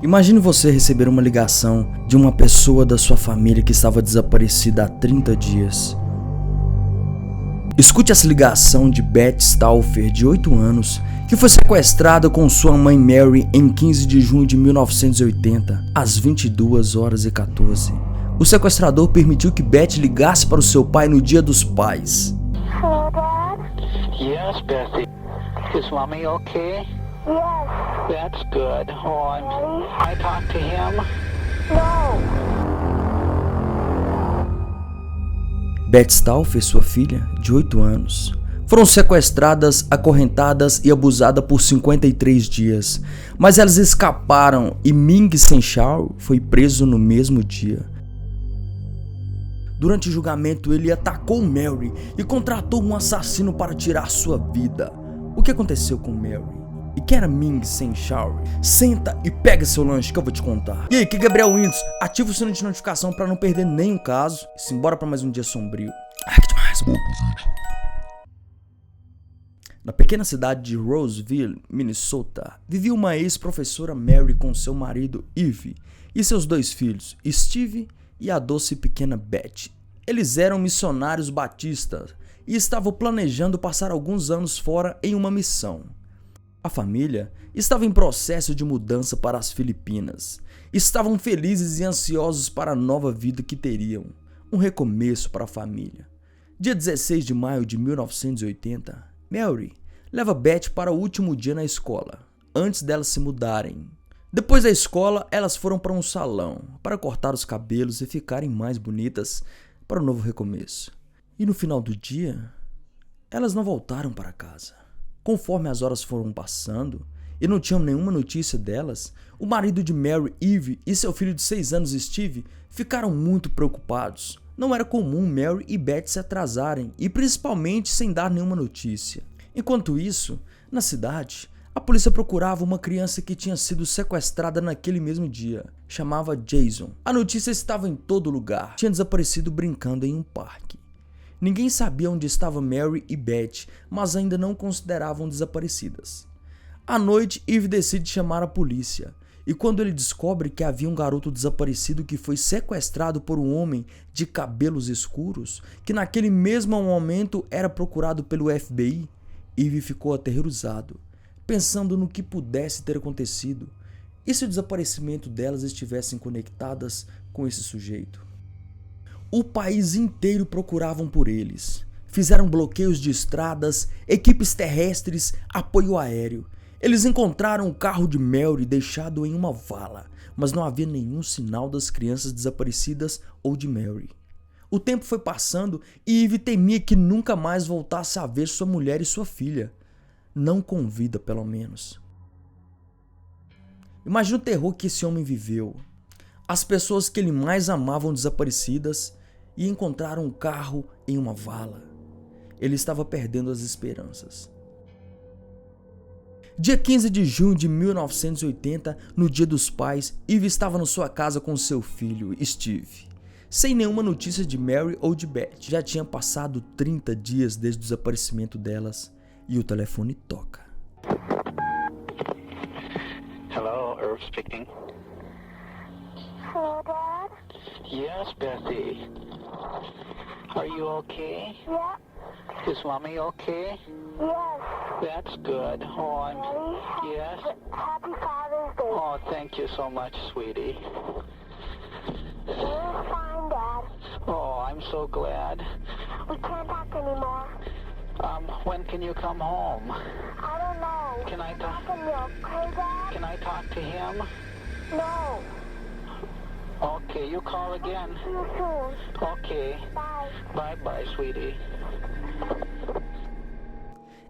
Imagine você receber uma ligação de uma pessoa da sua família que estava desaparecida há 30 dias. Escute essa ligação de Beth Stauffer, de 8 anos, que foi sequestrada com sua mãe Mary em 15 de junho de 1980, às 22h14. O sequestrador permitiu que Beth ligasse para o seu pai no Dia dos Pais. Hello, Dad? Yes, Bessie. Is Mommy okay? Yes. That's good. Oh, I talk to him? No. Beth Stauffer, sua filha, de 8 anos, foram sequestradas, acorrentadas e abusadas por 53 dias, mas elas escaparam e Ming Senchao foi preso no mesmo dia. Durante o julgamento, ele atacou Mary e contratou um assassino para tirar sua vida. O que aconteceu com Mary? E quem era Ming Senchao? Senta e pega seu lanche que eu vou te contar. E aí, aqui é Gabriel Windows. Ativa o sino de notificação para não perder nenhum caso. E simbora para mais um dia sombrio. Ai, que demais. Na pequena cidade de Roseville, Minnesota, vivia uma ex-professora Mary com seu marido Eve e seus 2 filhos, Steve e a doce pequena Beth. Eles eram missionários batistas e estavam planejando passar alguns anos fora em uma missão. A família estava em processo de mudança para as Filipinas. Estavam felizes e ansiosos para a nova vida que teriam, um recomeço para a família. Dia 16 de maio de 1980, Mary leva Beth para o último dia na escola, antes delas se mudarem. Depois da escola, elas foram para um salão para cortar os cabelos e ficarem mais bonitas para o novo recomeço. E no final do dia, elas não voltaram para casa. Conforme as horas foram passando e não tinham nenhuma notícia delas, o marido de Mary, Eve, e seu filho de 6 anos, Steve, ficaram muito preocupados. Não era comum Mary e Beth se atrasarem e principalmente sem dar nenhuma notícia. Enquanto isso, na cidade, a polícia procurava uma criança que tinha sido sequestrada naquele mesmo dia. Chamava Jason. A notícia estava em todo lugar. Tinha desaparecido brincando em um parque. Ninguém sabia onde estavam Mary e Beth, mas ainda não consideravam desaparecidas. À noite, Eve decide chamar a polícia. E quando ele descobre que havia um garoto desaparecido que foi sequestrado por um homem de cabelos escuros, que naquele mesmo momento era procurado pelo FBI, Eve ficou aterrorizado, pensando no que pudesse ter acontecido e se o desaparecimento delas estivessem conectadas com esse sujeito. O país inteiro procuravam por eles. Fizeram bloqueios de estradas, equipes terrestres, apoio aéreo. Eles encontraram o carro de Mary deixado em uma vala, mas não havia nenhum sinal das crianças desaparecidas ou de Mary. O tempo foi passando e Eve temia que nunca mais voltasse a ver sua mulher e sua filha. Não com vida, pelo menos. Imagina o terror que esse homem viveu. As pessoas que ele mais amavam desaparecidas e encontraram um carro em uma vala. Ele estava perdendo as esperanças. Dia 15 de junho de 1980, no Dia dos Pais, Eve estava na sua casa com seu filho, Steve. Sem nenhuma notícia de Mary ou de Beth. Já tinha passado 30 dias desde o desaparecimento delas e o telefone toca. Hello, Irv speaking. Hello, Dad? Yes, Bessie. Are you okay? Yeah. Is Mommy okay? Yes. That's good. Oh, Daddy? yes. Happy Father's Day. Oh, thank you so much, sweetie. We're fine, Dad. Oh, I'm so glad. We can't talk anymore. When can you come home? I don't know. Can I talk? Talk to me, okay, Dad? Can I talk to him? No. Okay, you call again. See you soon. Okay. Bye. Bye, sweetie.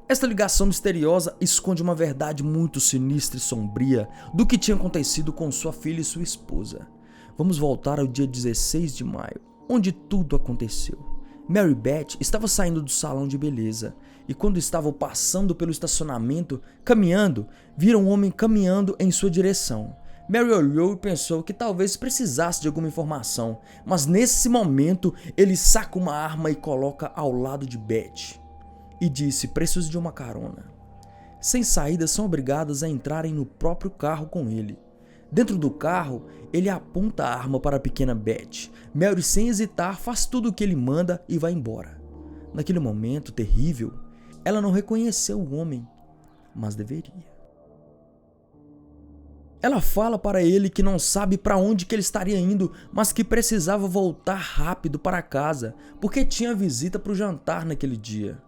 Esta ligação misteriosa esconde uma verdade muito sinistra e sombria do que tinha acontecido com sua filha e sua esposa. Vamos voltar ao dia 16 de maio, onde tudo aconteceu. Mary e Beth estavam saindo do salão de beleza e quando estavam passando pelo estacionamento, caminhando, viram um homem caminhando em sua direção. Mary olhou e pensou que talvez precisasse de alguma informação, mas nesse momento ele saca uma arma e coloca ao lado de Beth e disse: preciso de uma carona. Sem saída, são obrigadas a entrarem no próprio carro com ele. Dentro do carro, ele aponta a arma para a pequena Beth. Mary, sem hesitar, faz tudo o que ele manda e vai embora. Naquele momento terrível, ela não reconheceu o homem, mas deveria. Ela fala para ele que não sabe para onde que ele estaria indo, mas que precisava voltar rápido para casa, porque tinha visita para o jantar naquele dia.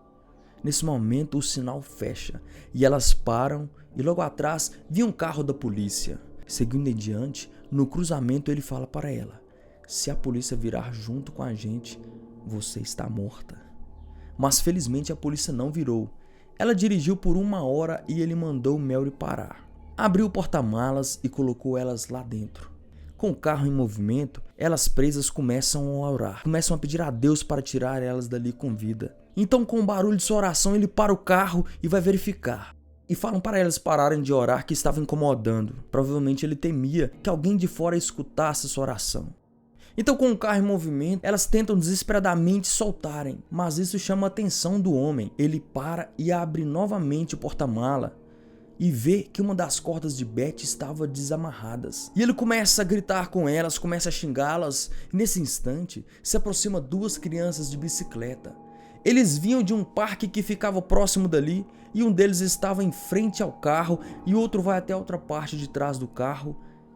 Nesse momento, o sinal fecha e elas param e logo atrás vem um carro da polícia. Seguindo em diante, no cruzamento ele fala para ela: se a polícia virar junto com a gente, você está morta. Mas felizmente a polícia não virou. Ela dirigiu por 1 hora e ele mandou Mary parar. Abriu o porta-malas e colocou elas lá dentro. Com o carro em movimento, elas presas começam a orar. Começam a pedir a Deus para tirar elas dali com vida. Então, com o barulho de sua oração, ele para o carro e vai verificar. E falam para elas pararem de orar, que estava incomodando. Provavelmente ele temia que alguém de fora escutasse sua oração. Então, com o carro em movimento, elas tentam desesperadamente soltarem, mas isso chama a atenção do homem. Ele para e abre novamente o porta-mala e vê que uma das cordas de Beth estava desamarradas. E ele começa a gritar com elas, começa a xingá-las, e nesse instante se aproxima 2 crianças de bicicleta. Eles vinham de um parque que ficava próximo dali, e um deles estava em frente ao carro e o outro vai até a outra parte de trás do carro,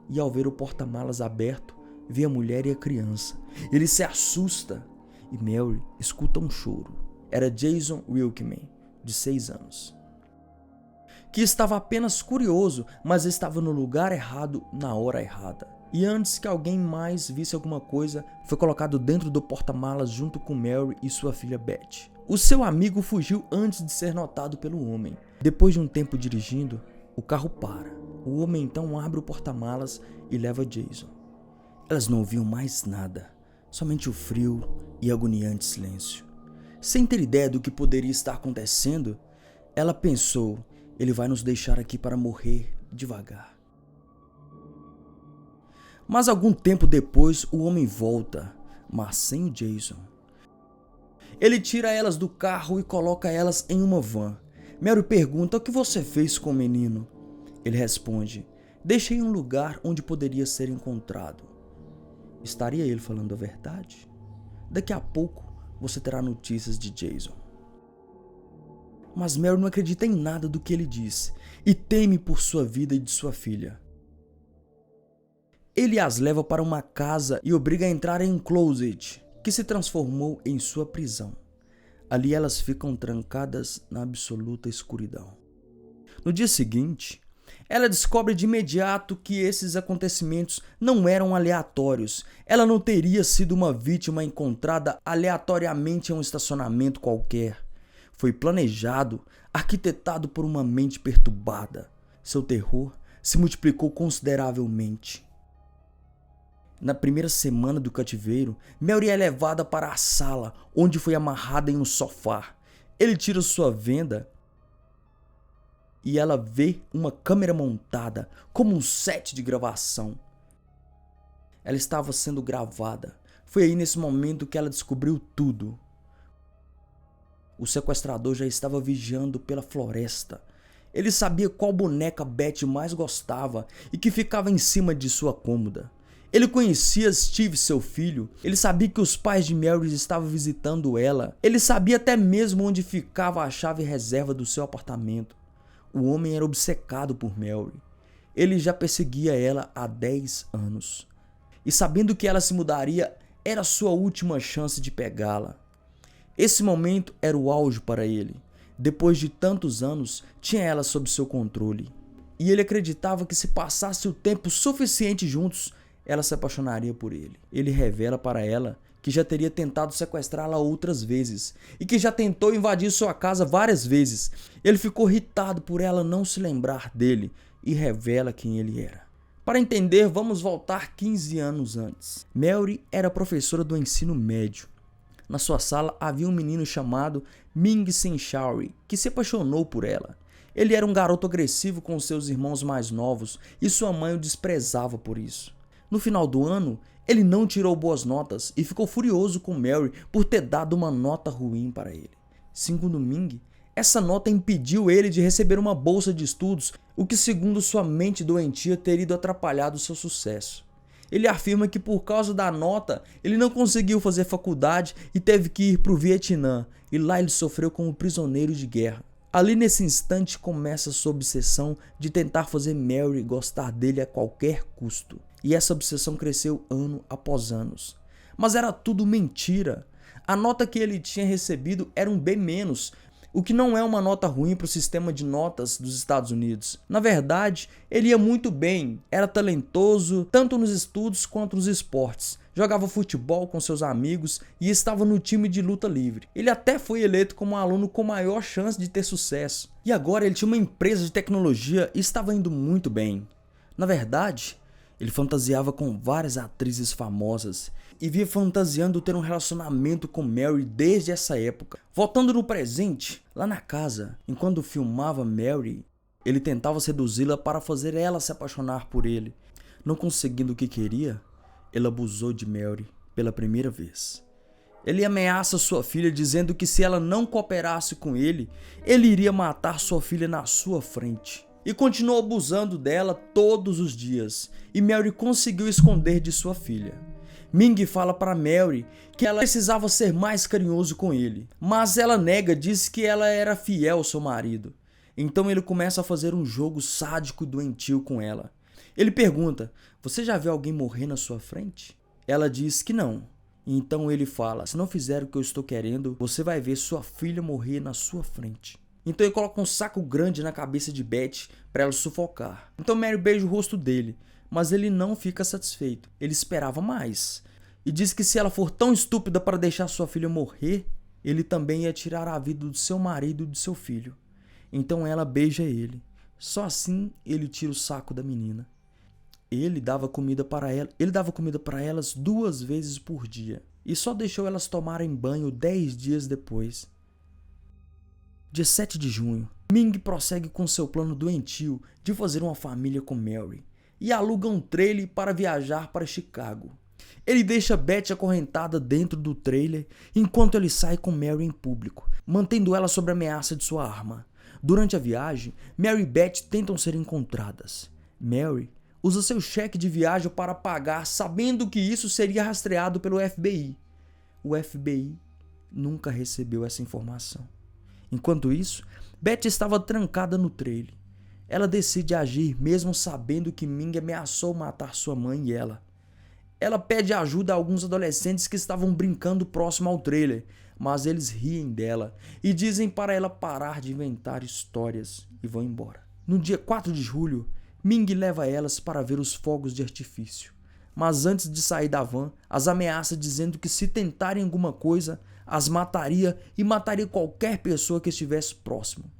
e ao ver o porta-malas aberto, vê a mulher e a criança. Ele se assusta e Mary escuta um choro. Era Jason Wilkman, de 6 anos. Que estava apenas curioso, mas estava no lugar errado na hora errada. E antes que alguém mais visse alguma coisa, foi colocado dentro do porta-malas junto com Mary e sua filha Beth. O seu amigo fugiu antes de ser notado pelo homem. Depois de um tempo dirigindo, o carro para. O homem então abre o porta-malas e leva Jason. Elas não ouviam mais nada, somente o frio e agoniante silêncio. Sem ter ideia do que poderia estar acontecendo, ela pensou: ele vai nos deixar aqui para morrer devagar. Mas algum tempo depois, o homem volta, mas sem o Jason. Ele tira elas do carro e coloca elas em uma van. Mary pergunta: o que você fez com o menino? Ele responde: deixei em um lugar onde poderia ser encontrado. Estaria ele falando a verdade? Daqui a pouco você terá notícias de Jason. Mas Mary não acredita em nada do que ele diz e teme por sua vida e de sua filha. Ele as leva para uma casa e obriga a entrar em um closet, que se transformou em sua prisão. Ali elas ficam trancadas na absoluta escuridão. No dia seguinte, ela descobre de imediato que esses acontecimentos não eram aleatórios. Ela não teria sido uma vítima encontrada aleatoriamente em um estacionamento qualquer. Foi planejado, arquitetado por uma mente perturbada. Seu terror se multiplicou consideravelmente. Na primeira semana do cativeiro, Mary é levada para a sala, onde foi amarrada em um sofá. Ele tira sua venda e ela vê uma câmera montada, como um set de gravação. Ela estava sendo gravada. Foi aí nesse momento que ela descobriu tudo. O sequestrador já estava vigiando pela floresta. Ele sabia qual boneca Beth mais gostava e que ficava em cima de sua cômoda. Ele conhecia Steve, seu filho. Ele sabia que os pais de Mary estavam visitando ela. Ele sabia até mesmo onde ficava a chave reserva do seu apartamento. O homem era obcecado por Mary. Ele já perseguia ela há 10 anos. E sabendo que ela se mudaria, era sua última chance de pegá-la. Esse momento era o auge para ele. Depois de tantos anos, tinha ela sob seu controle. E ele acreditava que se passasse o tempo suficiente juntos, ela se apaixonaria por ele. Ele revela para ela que já teria tentado sequestrá-la outras vezes e que já tentou invadir sua casa várias vezes. Ele ficou irritado por ela não se lembrar dele e revela quem ele era. Para entender, vamos voltar 15 anos antes. Mary era professora do ensino médio. Na sua sala havia um menino chamado Ming Sin Shaori, que se apaixonou por ela. Ele era um garoto agressivo com seus irmãos mais novos e sua mãe o desprezava por isso. No final do ano, ele não tirou boas notas e ficou furioso com Mary por ter dado uma nota ruim para ele. Segundo Ming, Essa nota impediu ele de receber uma bolsa de estudos, o que, segundo sua mente doentia, teria atrapalhado seu sucesso. Ele afirma que por causa da nota, ele não conseguiu fazer faculdade e teve que ir para o Vietnã, e lá ele sofreu como prisioneiro de guerra. Ali nesse instante começa sua obsessão de tentar fazer Mary gostar dele a qualquer custo. E essa obsessão cresceu ano após ano. Mas era tudo mentira. A nota que ele tinha recebido era um B-, o que não é uma nota ruim para o sistema de notas dos Estados Unidos. Na verdade, ele ia muito bem, era talentoso tanto nos estudos quanto nos esportes. Jogava futebol com seus amigos e estava no time de luta livre. Ele até foi eleito como um aluno com maior chance de ter sucesso. E agora ele tinha uma empresa de tecnologia e estava indo muito bem. Na verdade, ele fantasiava com várias atrizes famosas e via fantasiando ter um relacionamento com Mary desde essa época. Voltando no presente, lá na casa, enquanto filmava Mary, ele tentava seduzi-la para fazer ela se apaixonar por ele. Não conseguindo o que queria, ele abusou de Mary pela primeira vez. Ele ameaça sua filha dizendo que se ela não cooperasse com ele, ele iria matar sua filha na sua frente. E continuou abusando dela todos os dias, e Mary conseguiu esconder de sua filha. Ming fala para Mary que ela precisava ser mais carinhoso com ele, mas ela nega, diz que ela era fiel ao seu marido. Então ele começa a fazer um jogo sádico e doentio com ela. Ele pergunta: "Você já viu alguém morrer na sua frente?" Ela diz que não. Então ele fala: "Se não fizer o que eu estou querendo, você vai ver sua filha morrer na sua frente." Então ele coloca um saco grande na cabeça de Beth para ela sufocar. Então Mary beija o rosto dele, mas ele não fica satisfeito. Ele esperava mais. E diz que se ela for tão estúpida para deixar sua filha morrer, ele também ia tirar a vida do seu marido e do seu filho. Então ela beija ele. Só assim ele tira o saco da menina. Ele dava comida para elas 2 vezes por dia. E só deixou elas tomarem banho 10 dias depois. Dia 7 de junho, Ming prossegue com seu plano doentio de fazer uma família com Mary e aluga um trailer para viajar para Chicago. Ele deixa Beth acorrentada dentro do trailer enquanto ele sai com Mary em público, mantendo ela sob a ameaça de sua arma. Durante a viagem, Mary e Beth tentam ser encontradas. Mary usa seu cheque de viagem para pagar, sabendo que isso seria rastreado pelo FBI. O FBI nunca recebeu essa informação. Enquanto isso, Beth estava trancada no trailer. Ela decide agir mesmo sabendo que Ming ameaçou matar sua mãe e ela. Ela pede ajuda a alguns adolescentes que estavam brincando próximo ao trailer, mas eles riem dela e dizem para ela parar de inventar histórias e vão embora. No dia 4 de julho, Ming leva elas para ver os fogos de artifício. Mas antes de sair da van, as ameaça dizendo que se tentarem alguma coisa, as mataria e mataria qualquer pessoa que estivesse próximo.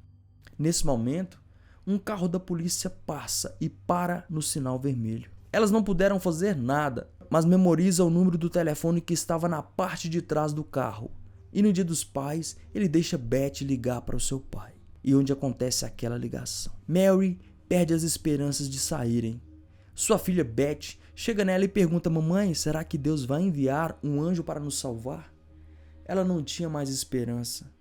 Nesse momento, um carro da polícia passa e para no sinal vermelho. Elas não puderam fazer nada, mas memorizam o número do telefone que estava na parte de trás do carro. E no dia dos pais, ele deixa Beth ligar para o seu pai. E onde acontece aquela ligação. Mary perde as esperanças de saírem. Sua filha Beth chega nela e pergunta: "Mamãe, será que Deus vai enviar um anjo para nos salvar?" Ela não tinha mais esperança,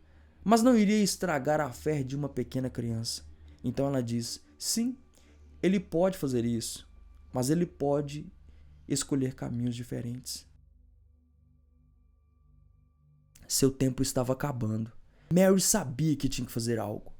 mas não iria estragar a fé de uma pequena criança. Então ela diz: "Sim, ele pode fazer isso, mas ele pode escolher caminhos diferentes." Seu tempo estava acabando. Mary sabia que tinha que fazer algo.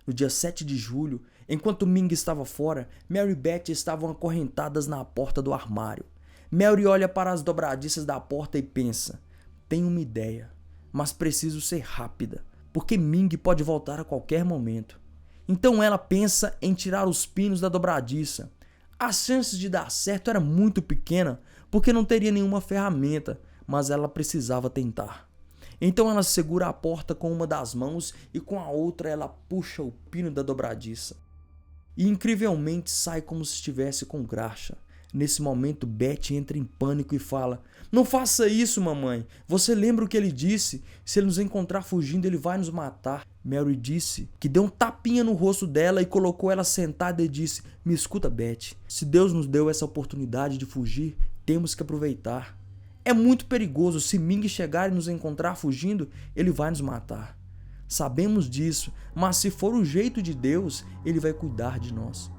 No dia 7 de julho, enquanto Ming estava fora, Mary e Beth estavam acorrentadas na porta do armário. Mary olha para as dobradiças da porta e pensa: "Tenho uma ideia, mas preciso ser rápida, porque Ming pode voltar a qualquer momento." Então ela pensa em tirar os pinos da dobradiça. As chances de dar certo eram muito pequenas, porque não teria nenhuma ferramenta, mas ela precisava tentar. Então ela segura a porta com uma das mãos e com a outra ela puxa o pino da dobradiça. E incrivelmente sai como se estivesse com graxa. Nesse momento, Beth entra em pânico e fala: "Não faça isso, mamãe. Você lembra o que ele disse? Se ele nos encontrar fugindo, ele vai nos matar." Mary disse que deu um tapinha no rosto dela e colocou ela sentada e disse: "Me escuta, Beth. Se Deus nos deu essa oportunidade de fugir, temos que aproveitar. É muito perigoso. Se Ming chegar e nos encontrar fugindo, ele vai nos matar. Sabemos disso, mas se for o jeito de Deus, Ele vai cuidar de nós.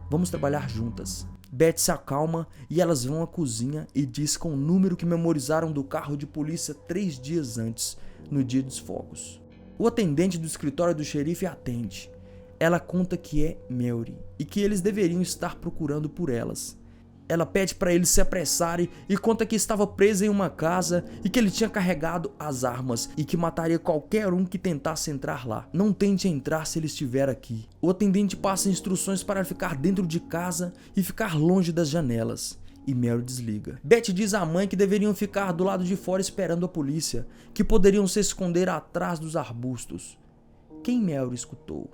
Vamos trabalhar juntas. Beth se acalma e elas vão à cozinha e diz com o número que memorizaram do carro de polícia 3 dias antes, no dia dos fogos. O atendente do escritório do xerife atende. Ela conta que é Mary e que eles deveriam estar procurando por elas. Ela pede para eles se apressarem e conta que estava presa em uma casa e que ele tinha carregado as armas e que mataria qualquer um que tentasse entrar lá. Não tente entrar se ele estiver aqui. O atendente passa instruções para ficar dentro de casa e ficar longe das janelas. E Mary desliga. Beth diz à mãe que deveriam ficar do lado de fora esperando a polícia, que poderiam se esconder atrás dos arbustos. Quem Mary escutou?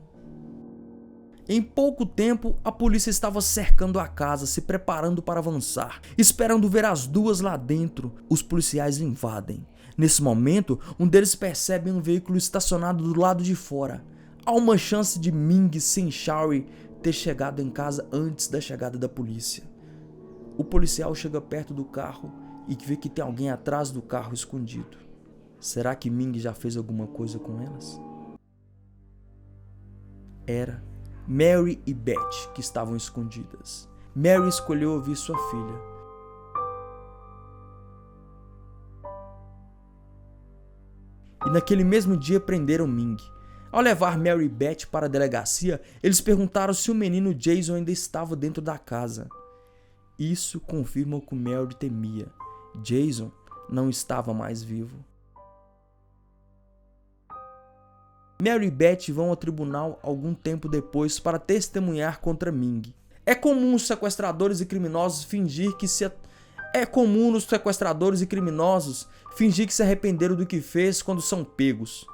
Em pouco tempo, a polícia estava cercando a casa, se preparando para avançar, esperando ver as duas lá dentro. Os policiais invadem. Nesse momento, um deles percebe um veículo estacionado do lado de fora. Há uma chance de Ming Sin-Shaori ter chegado em casa antes da chegada da polícia. O policial chega perto do carro e vê que tem alguém atrás do carro escondido. Será que Ming já fez alguma coisa com elas? Era Mary e Beth que estavam escondidas. Mary escolheu ouvir sua filha. E naquele mesmo dia prenderam Ming. Ao levar Mary e Beth para a delegacia, eles perguntaram se o menino Jason ainda estava dentro da casa. Isso confirma o que Mary temia. Jason não estava mais vivo. Mary e Beth vão ao tribunal algum tempo depois para testemunhar contra Ming. É comum nos sequestradores e criminosos fingir que se arrependeram do que fez quando são pegos.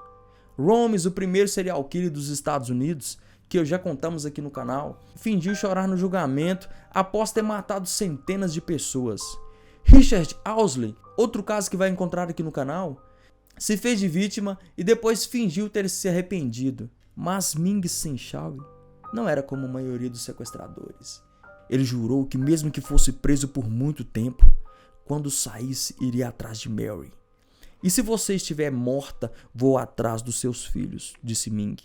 Romes, o primeiro serial killer dos Estados Unidos, que já contamos aqui no canal, fingiu chorar no julgamento após ter matado centenas de pessoas. Richard Owsley, outro caso que vai encontrar aqui no canal, se fez de vítima e depois fingiu ter se arrependido. Mas Ming Sin-Shaori não era como a maioria dos sequestradores. Ele jurou que mesmo que fosse preso por muito tempo, quando saísse iria atrás de Mary. E se você estiver morta, vou atrás dos seus filhos, disse Ming.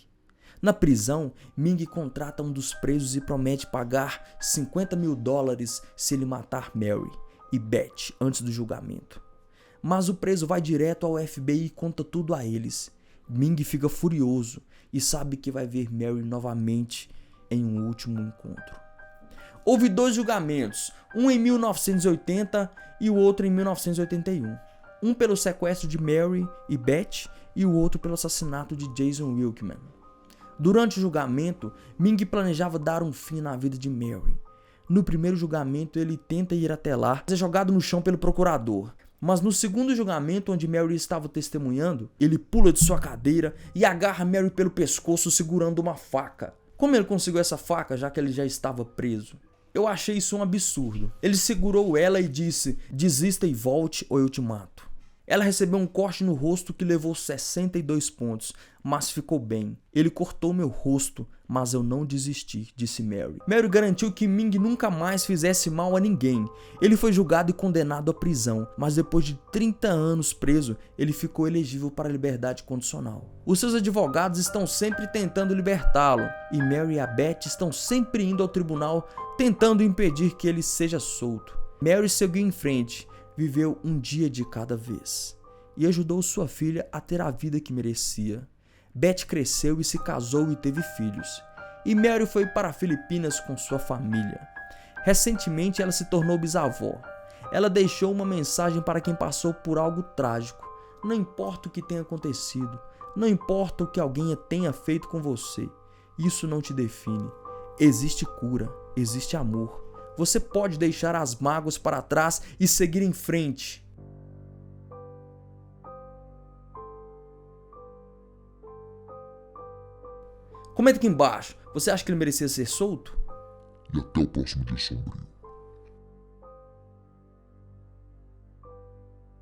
Na prisão, Ming contrata um dos presos e promete pagar $50 mil se ele matar Mary e Beth antes do julgamento. Mas o preso vai direto ao FBI e conta tudo a eles. Ming fica furioso e sabe que vai ver Mary novamente em um último encontro. Houve 2 julgamentos, um em 1980 e o outro em 1981. Um pelo sequestro de Mary e Beth e o outro pelo assassinato de Jason Wilkman. Durante o julgamento, Ming planejava dar um fim na vida de Mary. No primeiro julgamento, ele tenta ir até lá, mas é jogado no chão pelo procurador. Mas no segundo julgamento, onde Mary estava testemunhando, ele pula de sua cadeira e agarra Mary pelo pescoço segurando uma faca. Como ele conseguiu essa faca, já que ele já estava preso? Eu achei isso um absurdo. Ele segurou ela e disse: desista e volte ou eu te mato. Ela recebeu um corte no rosto que levou 62 pontos, mas ficou bem. Ele cortou meu rosto, mas eu não desisti, disse Mary. Mary garantiu que Ming nunca mais fizesse mal a ninguém. Ele foi julgado e condenado à prisão, mas depois de 30 anos preso, ele ficou elegível para a liberdade condicional. Os seus advogados estão sempre tentando libertá-lo, e Mary e a Beth estão sempre indo ao tribunal tentando impedir que ele seja solto. Mary seguiu em frente. Viveu um dia de cada vez e ajudou sua filha a ter a vida que merecia. Beth cresceu e se casou e teve filhos. E Mary foi para Filipinas com sua família. Recentemente ela se tornou bisavó. Ela deixou uma mensagem para quem passou por algo trágico. Não importa o que tenha acontecido, não importa o que alguém tenha feito com você, isso não te define. Existe cura, existe amor. Você pode deixar as mágoas para trás e seguir em frente. Comenta aqui embaixo. Você acha que ele merecia ser solto? E até o próximo dia sombrio.